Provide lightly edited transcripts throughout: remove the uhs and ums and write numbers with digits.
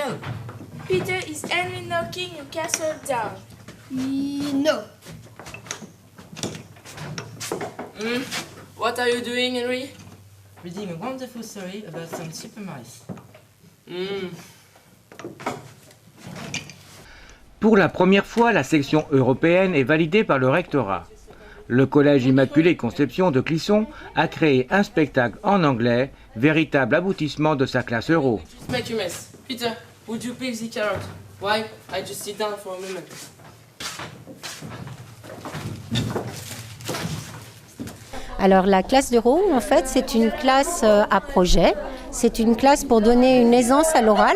help? Peter, is Henry knocking your castle down? No. What are you doing, Henry? Reading a wonderful story about some super mice. Pour la première fois, la section européenne est validée par le rectorat. Le Collège Immaculée Conception de Clisson a créé un spectacle en anglais, véritable aboutissement de sa classe euro. Make you mess. Peter, would you pick the carrot? Why? I just sit down for a moment. Alors la classe d'euro, en fait, c'est une classe à projet. C'est une classe pour donner une aisance à l'oral.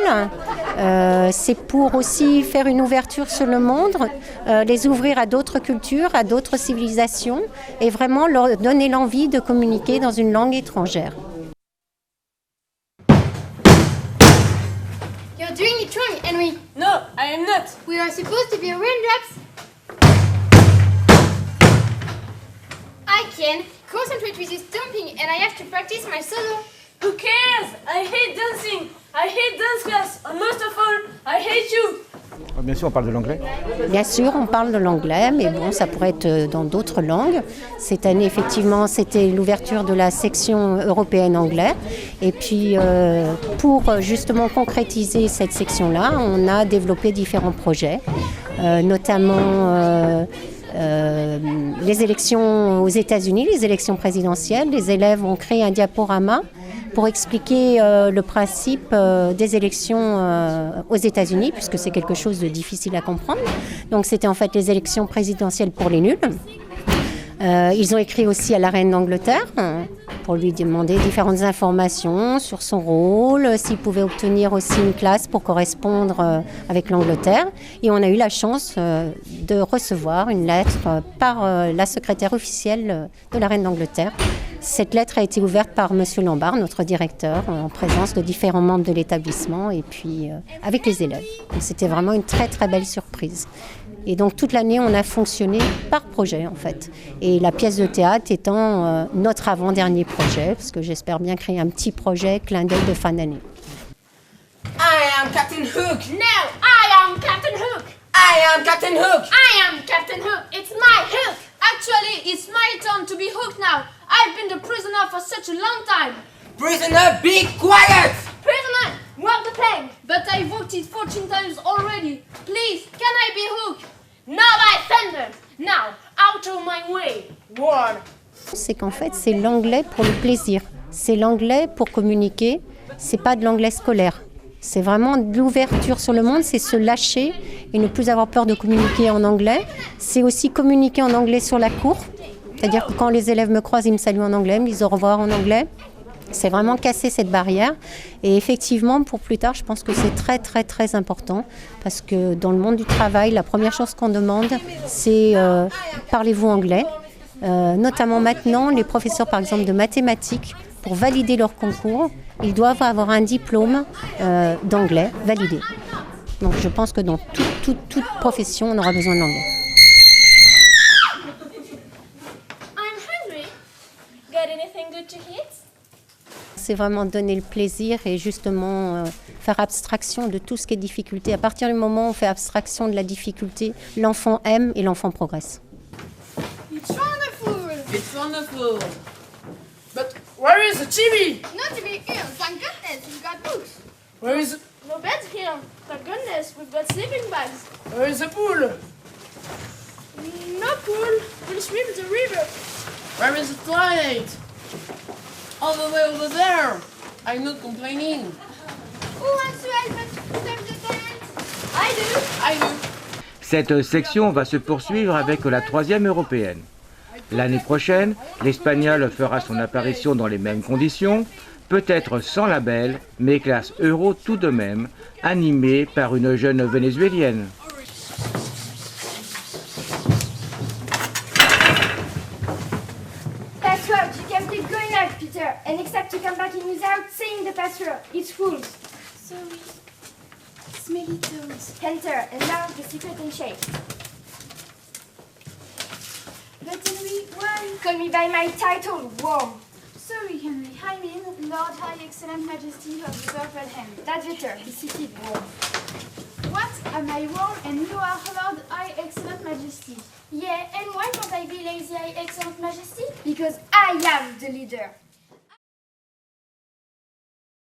C'est pour aussi faire une ouverture sur le monde, les ouvrir à d'autres cultures, à d'autres civilisations et vraiment leur donner l'envie de communiquer dans une langue étrangère. You're doing it wrong, Henry. No, I am not. We are supposed to be raindrops. I can concentrate with this stomping and I have to practice my solo. Who cares? I hate dancing. I hate dance class. And most of all, I hate you. Bien sûr, on parle de l'anglais. Bien sûr, on parle de l'anglais, mais bon, ça pourrait être dans d'autres langues. Cette année, effectivement, c'était l'ouverture de la section européenne anglais. Et puis, pour justement concrétiser cette section-là, on a développé différents projets, notamment les élections aux États-Unis, les élections présidentielles. Les élèves ont créé un diaporama pour expliquer le principe des élections aux États-Unis, puisque c'est quelque chose de difficile à comprendre. Donc c'était en fait les élections présidentielles pour les nuls. Ils ont écrit aussi à la reine d'Angleterre pour lui demander différentes informations sur son rôle, s'il pouvait obtenir aussi une classe pour correspondre avec l'Angleterre. Et on a eu la chance de recevoir une lettre par la secrétaire officielle de la reine d'Angleterre. Cette lettre a été ouverte par M. Lambard, notre directeur, en présence de différents membres de l'établissement et puis avec les élèves. Donc, c'était vraiment une très très belle surprise. Et donc toute l'année, on a fonctionné par projet en fait. Et la pièce de théâtre étant notre avant-dernier projet, parce que j'espère bien créer un petit projet clin d'œil de fin d'année. I am Captain Hook! No, I am Captain Hook. I am Captain Hook! I am Captain Hook. It's my hook. Actually, it's my turn to be hooked now. I've been the prisoner for such a long time. Prisoner, be quiet! Prisoner, walk the plank. But I voted 14 times already. Please, can I be hooked? Now by thunder. Now, out of my way. One. C'est qu'en fait, c'est l'anglais pour le plaisir. C'est l'anglais pour communiquer. C'est pas de l'anglais scolaire. C'est vraiment de l'ouverture sur le monde, c'est se lâcher et ne plus avoir peur de communiquer en anglais. C'est aussi communiquer en anglais sur la cour. C'est-à-dire que quand les élèves me croisent, ils me saluent en anglais, me disent au revoir en anglais. C'est vraiment casser cette barrière. Et effectivement, pour plus tard, je pense que c'est très, très, très important. Parce que dans le monde du travail, la première chose qu'on demande, c'est parlez-vous anglais. Notamment maintenant, les professeurs, par exemple, de mathématiques, pour valider leur concours, ils doivent avoir un diplôme d'anglais validé. Donc je pense que dans toute profession, on aura besoin de l'anglais. I'm hungry. Got anything good to eat? C'est vraiment donner le plaisir et justement faire abstraction de tout ce qui est difficulté. À partir du moment où on fait abstraction de la difficulté, l'enfant aime et l'enfant progresse. It's wonderful. It's wonderful. But where is the TV? Not to be here. Thank goodness we've got books. Where is No bed here. Thank goodness, we've got sleeping bags. the pool? No pool. We'll swim the river. Where is the toilet? All the way over there. I'm not complaining. Who wants to help us save the tent? I do. Cette section va se poursuivre avec la 3e européenne. L'année prochaine, l'espagnol fera son apparition dans les mêmes conditions, peut-être sans label, mais classe euro tout de même, animée par une jeune vénézuélienne. Password. You can keep going out, Peter. And except to come back in without saying the password. It's rules. Sorry. Smelly toes. Enter. And now the secret and shape. But Henry, why? Call me by my title, Worm. Sorry, Henry. I mean, Lord High Excellent Majesty of the Purple hand. That's better. Be seated. What? Am I warm and you are Lord High Excellent Majesty? Yeah, and why can't I be Lazy High Excellent Majesty? Because I am the leader.